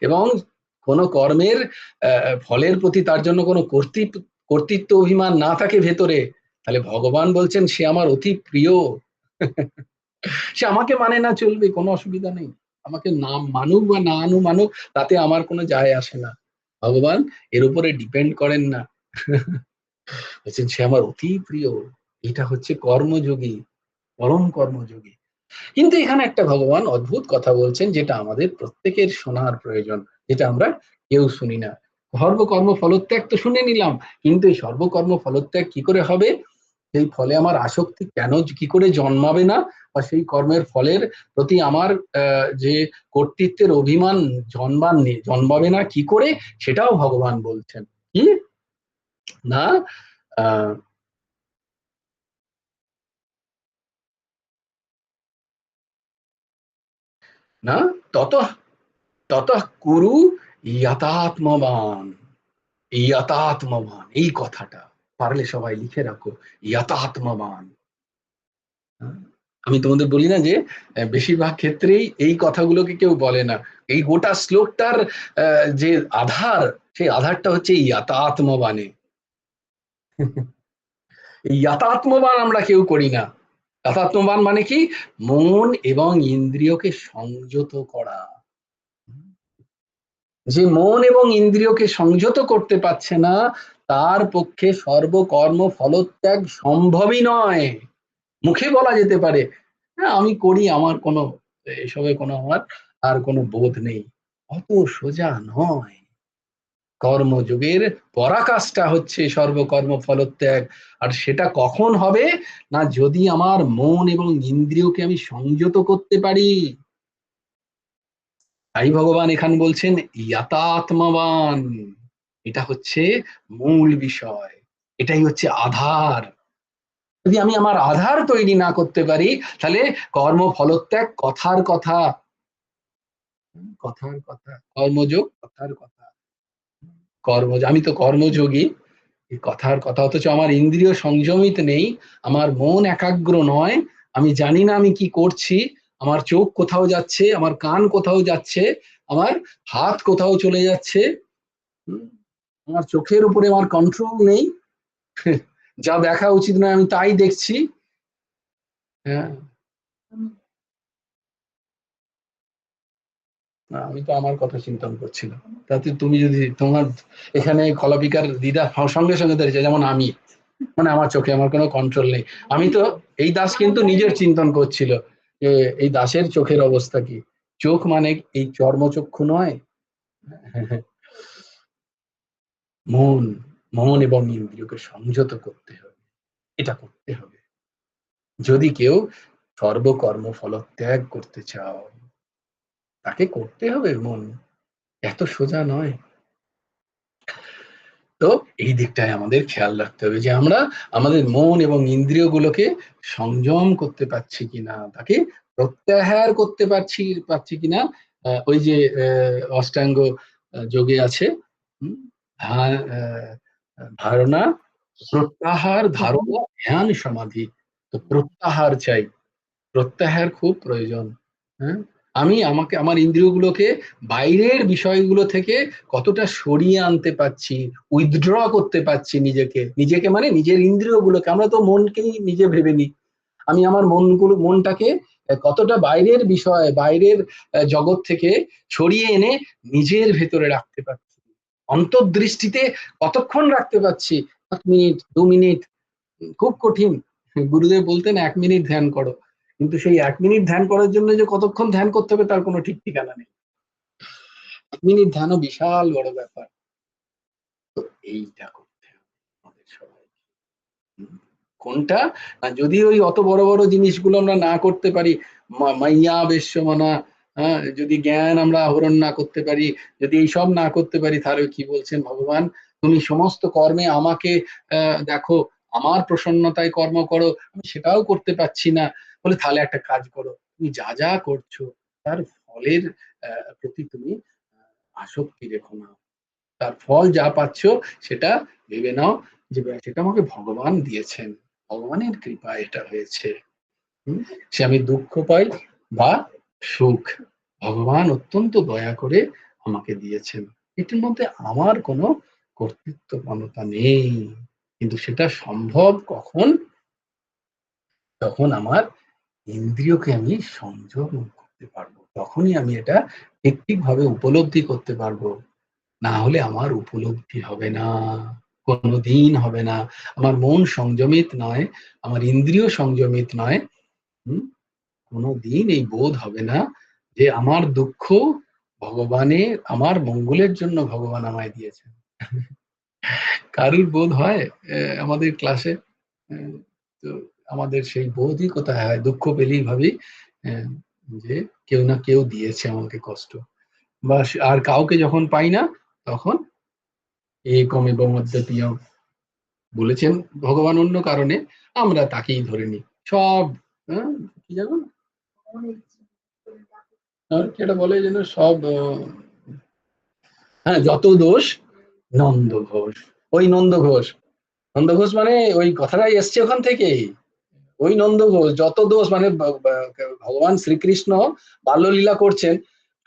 এবং কোনো কর্মের ফলের প্রতি তার জন্য কোনো কর্তৃত্ব অভিমান না থাকে ভেতরে, তাহলে ভগবান বলছেন সে আমার অতি প্রিয়। সে আমাকে মানে না চলবে, কোনো অসুবিধা নেই, আমাকে নাম মানুক বা না মানুক, তাতে আমার কোনো যায় আসে না। ভগবান এর উপরে ডিপেন্ড করেন না। বলছেন সে আমার অতি প্রিয়। এটা হচ্ছে কর্মযোগী, পরম কর্মযোগী। কিন্তু এখানে একটা ভগবান অদ্ভুত কথা বলছেন, যেটা আমাদের প্রত্যেকের শোনার প্রয়োজন, যেটা আমরা কেউ শুনি না। সর্বকর্ম ফলত্যাগ তো শুনে নিলাম, কিন্তু এই সর্বকর্ম ফলত্যাগ কি করে হবে, সেই ফলে আমার আসক্তি কেন কি করে জন্মাবে না, বা সেই কর্মের ফলের প্রতি আমার যে কর্তৃত্বের অভিমান জন্মাবে না কি করে, সেটাও ভগবান বলছেন। কি না, আহ না, তত তত কুরু ইয়াতাত্মবান, ইয়াতাত্মবান, এই কথাটা পারলে সবাই লিখে রাখো, ইয়াতাত্মবান। আমি তোমাদের বলি না যে বেশিরভাগ ক্ষেত্রেই এই কথাগুলোকে কেউ বলে না। এই গোটা শ্লোকটার যে আধার, সেই আধারটা হচ্ছে ইয়াতাত্মবাণে। এই ইয়াতাত্মবান আমরা কেউ করি না। ইয়াতাত্মবান মানে কি? মন এবং ইন্দ্রিয়কে সংযত করা। যে মন এবং ইন্দ্রিয়কে সংযত করতে পারছে না, তার পক্ষে সর্বকর্ম ফলত্যাগ সম্ভবই নয়। মুখে বলা যেতে পারে, হ্যাঁ আমি করি, আমার কোনো এসবে কোনো আমার আর কোনো বোধ নেই, অত সোজা নয়। কর্মযোগের পরাকাষ্ঠা হচ্ছে সর্বকর্ম ফলত্যাগ। আর সেটা কখন হবে না, যদি আমার মন এবং ইন্দ্রিয়কে আমি সংযত করতে পারি। তাই ভগবান এখানে বলছেন ইয়াতাত্মবান। এটা হচ্ছে মূল বিষয়, এটাই হচ্ছে আধার। যদি আমি আমার আধার তৈরি না করতে পারি, তাহলে কর্ম ফলত্যাগ কথার কথা, কথার কথা, কর্মযোগ কথার কথা। আমি তো কর্মযোগী, এই কথার কথা, অথচ আমার ইন্দ্রিয় সংযমিত নেই, আমার মন একাগ্র নয়, আমি জানি না আমি কি করছি, আমার চোখ কোথাও যাচ্ছে, আমার কান কোথাও যাচ্ছে, আমার হাত কোথাও চলে যাচ্ছে, আমার চোখের উপরে আমার কন্ট্রোল নেই, যা দেখা উচিত নয় আমি তাই দেখছি। হ্যাঁ, আমি তো আমার কথা চিন্তন করছিলাম, তাতে তুমি যদি তোমার এখানে কলাপিকার দিদা সঙ্গে সঙ্গে দাঁড়িয়েছে, যেমন আমি, মানে আমার চোখে আমার কোনো কন্ট্রোল নেই। আমি তো, এই দাস কিন্তু নিজের চিন্তন করছিল যে এই দাসের চোখের অবস্থা কি। চোখ মানে এই চর্মচক্ষু নয়, মন, মন এবং ইন্দ্রিয়কে সংযত করতে হবে, এটা করতে হবে। যদি কেউ সর্বকর্ম ফলত্যাগ করতে চাও, তাকে করতে হবে। মন এত সোজা নয়। তো এই দিকটায় আমাদের খেয়াল রাখতে হবে যে আমরা আমাদের মন এবং ইন্দ্রিয়গুলোকে সংযম করতে পারছি কিনা, তাকে প্রত্যাহার করতে পারছি কিনা। ওই যে অষ্টাঙ্গ যোগে আছে, ধারণা, প্রত্যাহার, ধারণা, ধ্যান, সমাধি। তো প্রত্যাহার চাই, প্রত্যাহার খুব প্রয়োজন। হ্যাঁ, আমি আমার ইন্দ্রিয়গুলোকে বাইরের বিষয়গুলো থেকে কতটা সরিয়ে আনতে পারছি, উইথড্র করতে পারছি নিজেকে, নিজেকে মানে নিজের ইন্দ্রিয়গুলোকে। আমরা তো মনকেই নিজে ভেবে নিই। আমি আমার মনটাকে কতটা বাইরের বিষয়, বাইরের জগৎ থেকে সরিয়ে এনে নিজের ভেতরে রাখতে পারছি, অন্তর্দৃষ্টিতে কতক্ষণ রাখতে পারছি। 1 মিনিট, 2 মিনিট, খুব কঠিন। গুরুদেব বলতেন 1 মিনিট ধ্যান করো, কিন্তু সেই 1 মিনিট ধ্যান করার জন্য যে কতক্ষণ ধ্যান করতে হবে তার কোনো ঠিক ঠিকানা নেই। 1 মিনিট ধ্যানও বিশাল বড় ব্যাপার। তো এইটা করতে হবে আমাদের সবাই। কোনটা না, যদি ওই অত বড় বড় জিনিসগুলো আমরা না করতে পারি, মাইয়া বেশ্যমনা, হ্যাঁ, যদি জ্ঞান আমরা আহরণ না করতে পারি, যদি এইসব না করতে পারি, তাহলে কি বলছেন ভগবান, তুমি সমস্ত কর্মে আমাকে দেখো, আমার প্রসন্নতায় কর্ম করো, আমি সেটাও করতে পারছি না। বলে তাহলে একটা কাজ করো, তুমি যা যা করছো তার ফলের প্রতি তুমি আসক্তি রেখো না। তার ফল যা পাচ্ছ সেটা ভেবে নাও যে সেটা আমাকে ভগবান দিয়েছেন, ভগবানের কৃপায় এটা হয়েছে। সে আমি দুঃখ পাই বা সুখ, ভগবান অত্যন্ত দয়া করে আমাকে দিয়েছেন, এটির মধ্যে আমার কোনো কর্তৃত্বপরতা নেই। কিন্তু সেটা সম্ভব কখন, তখন আমার ইন্দ্রিয়কে আমি সংযম করতে পারবো, তখনই আমি এটা ঠিকভাবে উপলব্ধি করতে পারবো। না হলে আমার উপলব্ধি হবে না, কোনোদিন হবে না। আমার মন সংযমিত নয়, আমার ইন্দ্রিয় সংযমিত নয়, কোনোদিন এই বোধ হবে না যে আমার দুঃখ ভগবানের, আমার মঙ্গলের জন্য ভগবান আমায় দিয়েছেন। কারুর বোধ হয় আমাদের ক্লাসে? তো আমাদের সেই বোধই কোথায় হয়? দুঃখ পেলেই ভাবি যে কেউ না কেউ দিয়েছে আমাকে কষ্ট, বা আর কাউকে যখন পাই না তখন একমেব মদ্যপিয়ম বলেছেন ভগবান অন্য কারণে, আমরা তাকেই ধরে নিই সব। কি জানো না, এটা বলে যেন সব, হ্যাঁ, যত দোষ নন্দ ঘোষ। ওই নন্দ ঘোষ, নন্দ ঘোষ মানে ওই কথাটাই এসছে ওখান থেকেই। ওই নন্দ ঘোষ যত দোষ, মানে ভগবান শ্রীকৃষ্ণ বাল্যলীলা করছেন,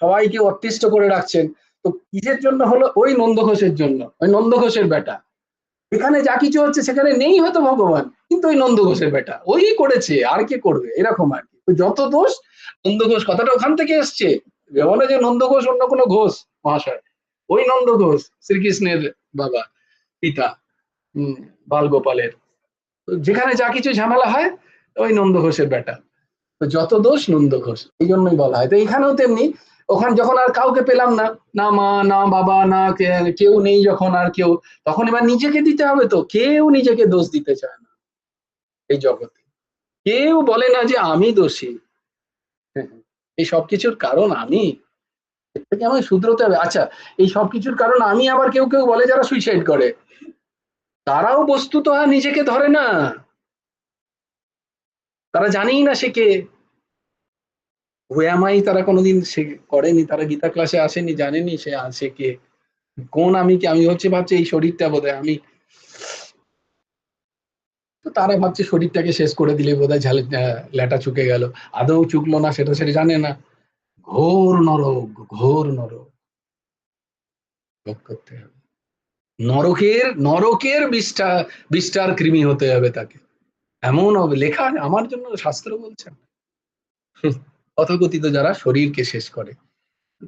সবাইকে অতিষ্ঠ করে রাখছেন, তো কিসের জন্য হলো? ওই নন্দ ঘোষের জন্য, ওই নন্দ ঘোষের বেটা। এখানে যা কিছু হচ্ছে সেখানে নেই হয়তো ভগবান, কিন্তু ওই নন্দ ঘোষের বেটা ওই করেছে, আর কি করবে, এরকম আর কি। তো যত দোষ, নন্দ ঘোষ কথাটা ওখান থেকে এসছে। বলে যে নন্দ ঘোষ অন্য কোনো ঘোষ মহাশয়, ওই নন্দ ঘোষ শ্রীকৃষ্ণের বাবা, পিতা, বাল গোপালের। তো যেখানে যা কিছু ঝামেলা হয় ওই নন্দ ঘোষের বেটা, তো যত দোষ নন্দ ঘোষ, এই জন্যই বলা হয়। তো এখানেও তেমনি, ওখানে যখন আর কাউকে পেলাম না, না মা না বাবা না কেউ নেই যখন আর কেউ, তখন এবার নিজেকে দিতে হবে। তো কেউ নিজেকে দোষ দিতে চায় না এই জগতে, কেউ বলে না যে আমি দোষী, এই সবকিছুর কারণ আমি, এর থেকে আমাকে শুধরোতে হবে। আচ্ছা, এই সবকিছুর কারণ আমি, আবার কেউ কেউ বলে যারা সুইসাইড করে, তারাও বস্তুত আর নিজেকে ধরে না, তারা জানেই না সে কে, হুয়ামাই তারা কোনোদিন সে করেনি, তারা গীতা ক্লাসে আসেনি, জানেনি সে আছে কে, কোন আমি কি, আমি হচ্ছে ভাবছে এই শরীরটা বোধহয় আমি, তো তারা ভাবছে শরীরটাকে শেষ করে দিলে বোধহয় ঝালে ল্যাটা চুকে গেল, আদৌ চুকলো না সেটা সে জানে না। ঘোর নরক, ঘোর নরক ভোগ করতে হবে, নরকের নরকের বিষ্ঠার কৃমি হতে হবে তাকে, এমন হবে লেখা আমার জন্য শাস্ত্র বলছেন। তথাকথিত যারা শরীরকে শেষ করে,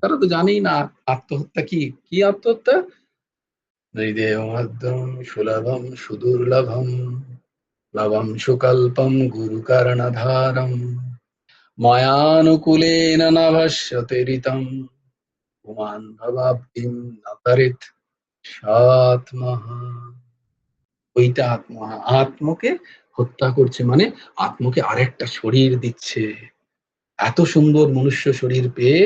তারা তো জানেই না আত্মহত্যা কি, কি আত্মহত্যা, নৈদেয়মদ্যম সুলভম সুদুর্লভম লভম সুকল্পম গুরুকর্ণধারম ময়ানুকূলেন নভস্যতে ঋতম পুমাन् ভবাব্ধিম নতরেৎ সাত্মহা। ওইটা আত্মহা, আত্মকে হত্যা করছে, মানে আত্মকে আরেকটা শরীর দিচ্ছে। এত সুন্দর মনুষ্য শরীর পেয়ে,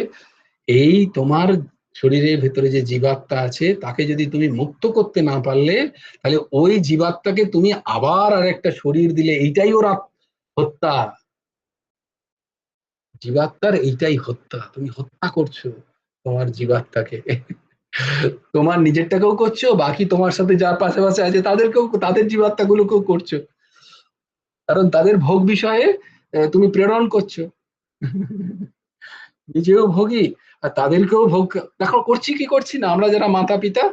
এই তোমার শরীরের ভেতরে যে জীবাত্মা আছে তাকে যদি তুমি মুক্ত করতে না পারলে, তাহলে ওই জীবাত্মাকে তুমি আবার আর একটা শরীর দিলে, এইটাই ওর হত্যা। জীবাত্মার এইটাই হত্যা, তুমি হত্যা করছো তোমার জীবাত্মাকে, তোমার নিজেরটাকেও করছো, বাকি তোমার সাথে যার পাশাপাশি আছে তাদেরকেও, তাদের জীবাত্মাগুলোকেও করছো, কারণ তাদের ভোগ বিষয়ে তুমি প্রেরণ করছো। নিজেও ভোগী আর তাদেরকেও ভোগ, দেখো করছি কি করছি না, আমরা যারা মাতা পিতা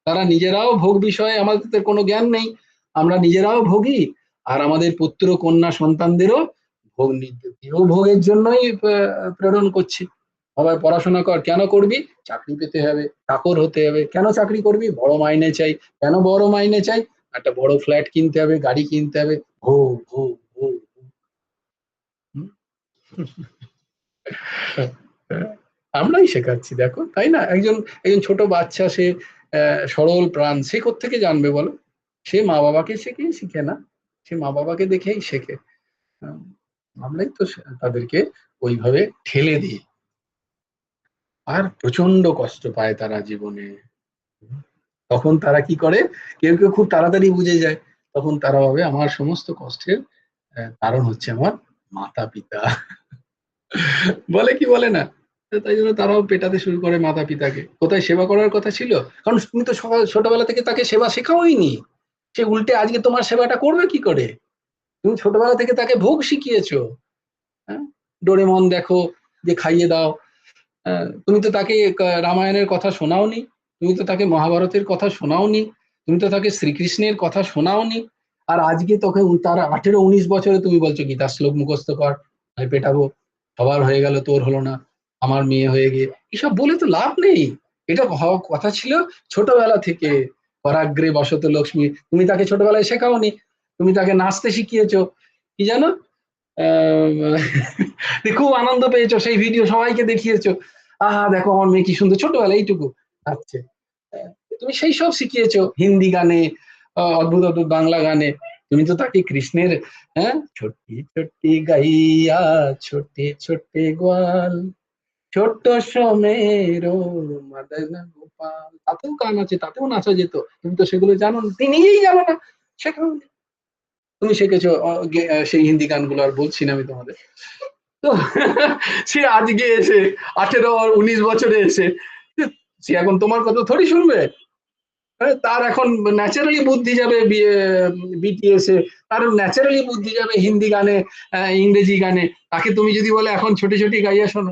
তারা নিজেরাও ভোগ বিষয়ে আমাদের কোনো জ্ঞান নেই, আমরা নিজেরাও ভোগী, আর আমাদের পুত্র কন্যা সন্তানদেরও ভোগ ভোগের জন্যই প্রেরণ করছি। সবাই পড়াশোনা কর, কেন করবি? চাকরি পেতে হবে, চাকর হতে হবে। কেন চাকরি করবি? বড় মাইনে চাই। কেন বড় মাইনে চাই? একটা বড় ফ্ল্যাট কিনতে হবে, গাড়ি কিনতে হবে, ভোগ ভোগ ভোগ। আমরাই শেখাচ্ছি, দেখো তাই না? একজন একজন ছোট বাচ্চা, সে সরল প্রাণ, সে কোত্থেকে জানবে বলো? সে মা বাবাকে শিখেই শিখে না, সে মা বাবাকে দেখেই শেখে। আহ, আমরাই তো তাদেরকে ওইভাবে ঠেলে দিই, আর প্রচন্ড কষ্ট পায় তারা জীবনে। তখন তারা কি করে, কেউ কেউ খুব তাড়াতাড়ি বুঝে যায়, তখন তারা ভাবে আমার সমস্ত কষ্টের কারণ হচ্ছে আমার মাতা পিতা। বলে কি বলে না? তো তাই জন্য তারাও পেটাতে শুরু করে মাতা পিতাকে। কোথায় সেবা করার কথা ছিল, কারণ তুমি তো সকাল ছোটবেলা থেকে তাকে সেবা শেখাওইনি, সে উল্টে আজকে তোমার সেবাটা করবে কি করে? তুমি ছোটবেলা থেকে তাকে ভোগ শিখিয়েছো। হ্যাঁ, ডোরেমন দেখো, যে খাইয়ে দাও। তুমি তো তাকে রামায়ণের কথা শোনাওনি, তুমি তো তাকে মহাভারতের কথা শোনাওনি, তুমি তো তাকে শ্রীকৃষ্ণের কথা শোনাওনি, আর আজকে তোকে তার 18-19 বছরে তুমি বলছো গীতার শ্লোক মুখস্থ কর, আমি পেটাবো, সবার হয়ে গেল তোর হলো না, আমার মেয়ে হয়ে গিয়ে, এসব বলে তো লাভ নেই। এটা হওয়ার কথা ছিল ছোটবেলা থেকে, পরাগ্রে বসত লক্ষ্মী, তুমি তাকে ছোটবেলায় শেখাওনি, তুমি তাকে নাচতে শিখিয়েছো, কি জানো, খুব আনন্দ পেয়েছো, সেই ভিডিও সবাইকে দেখিয়েছো, আহা দেখো আমার মেয়ে কি সুন্দর ছোটবেলায় এইটুকু। আচ্ছা, তুমি সেই সব শিখিয়েছো হিন্দি গানে, অদ্ভুত অদ্ভুত বাংলা গানে। তুমি তো তাকে কৃষ্ণের, হ্যাঁ, ছোট্টি ছোট্টি গাইয়া ছোটে ছোটে গোয়াল ছোট্ট সোমের মদন গোপাল, তাতেও গান আছে, তাতেও নাচা যেত, তুমি তো সেগুলো জানো না, তুমি নিজেই জানো না, শেখাও। তুমি শিখেছো সেই হিন্দি গানগুলো, আর বলছি না আমি তোমাদের। তো সে আজকে এসে 18 আর 19 বছরে এসে সে এখন তোমার কথা থোড়ি শুনবে। তার এখন ন্যাচারালি বুদ্ধি যাবে বিটিএস এ, তার ন্যাচারালি বুদ্ধি যাবে হিন্দি গানে, ইংরেজি গানে। তাকে তুমি যদি বলে এখন ছোট ছোট গাইয়া শোনো,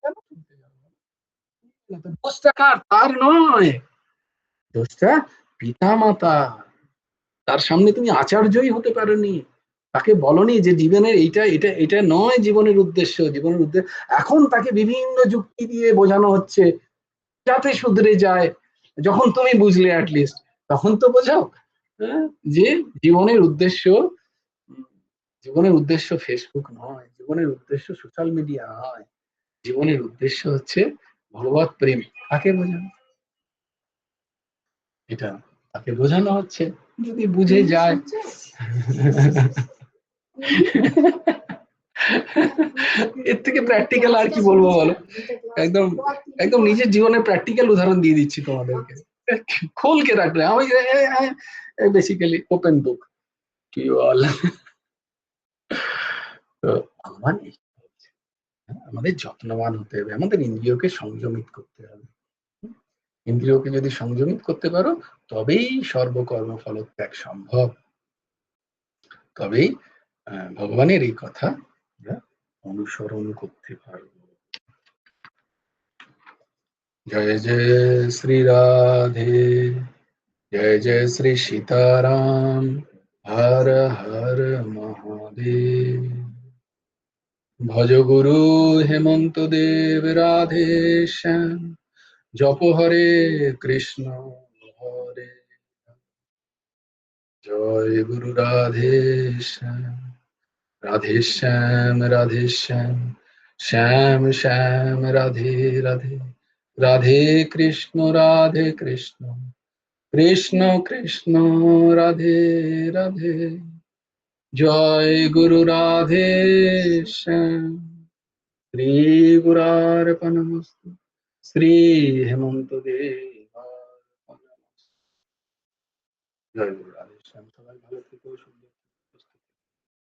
কেন শুনতে যাবে? দোষটা কার? তার নয়, দোষটা পিতা মাতা। তার সামনে তুমি আচার্যই হতে পারোনি, তাকে বলনি যে জীবনের এইটা এটা এটা নয় জীবনের উদ্দেশ্য। জীবনের উদ্দেশ্য এখন তাকে বিভিন্ন যুক্তি দিয়ে বোঝানো হচ্ছে যাতে শুধরে যায়। যখন তুমি বুঝলে অ্যাটলিস্ট, তখন তো বোঝাও। হ্যাঁ, যে জীবনের উদ্দেশ্য, জীবনের উদ্দেশ্য ফেসবুক নয়, জীবনের উদ্দেশ্য সোশ্যাল মিডিয়া নয়, জীবনের উদ্দেশ্য হচ্ছে ভগবত প্রেম। তাকে বোঝানো, এটা তাকে বোঝানো হচ্ছে, যদি বুঝে যায়। এর থেকে প্র্যাকটিক্যাল আর কি বলবো বলো? একদম একদম নিজের জীবনের প্র্যাকটিক্যাল উদাহরণ দিয়ে দিচ্ছি তোমাদেরকে, খোলকে রাখলে। আমি basically open book to you all. তো ভগবান আমাদের যত্নবান হতে হবে, আমাদের ইন্দ্রিয়কে সংযমিত করতে হবে। ইন্দ্রিয়কে যদি সংযমিত করতে পারো, তবেই সর্বকর্ম ফলত্যাগ সম্ভব, তবেই ভগবানের এই কথা আমরা অনুসরণ করতে পারবো। জয় জয় শ্রী রাধে, জয় জয় শ্রী সীতারাম, হর হর মহাদেব। ভজ গুরু হেমন্ত দেব রাধে শ্যাম, জপ হরে কৃষ্ণ হরে, জয় গুরু রাধে শ্যাম, রাধে শ্যাম রাধে শ্যাম, শ্যাম শ্যাম রাধে রাধে, রাধে কৃষ্ণ কৃষ্ণ কৃষ্ণ রাধে রাধে। জয় গুরু রাধে শ্যাম। শ্রী গুরার্পণমস্তু, শ্রী হেমন্ত দেব। জয় গুরু রাধে শ্যাম। সবাই ভালো থেকো, সুন্দর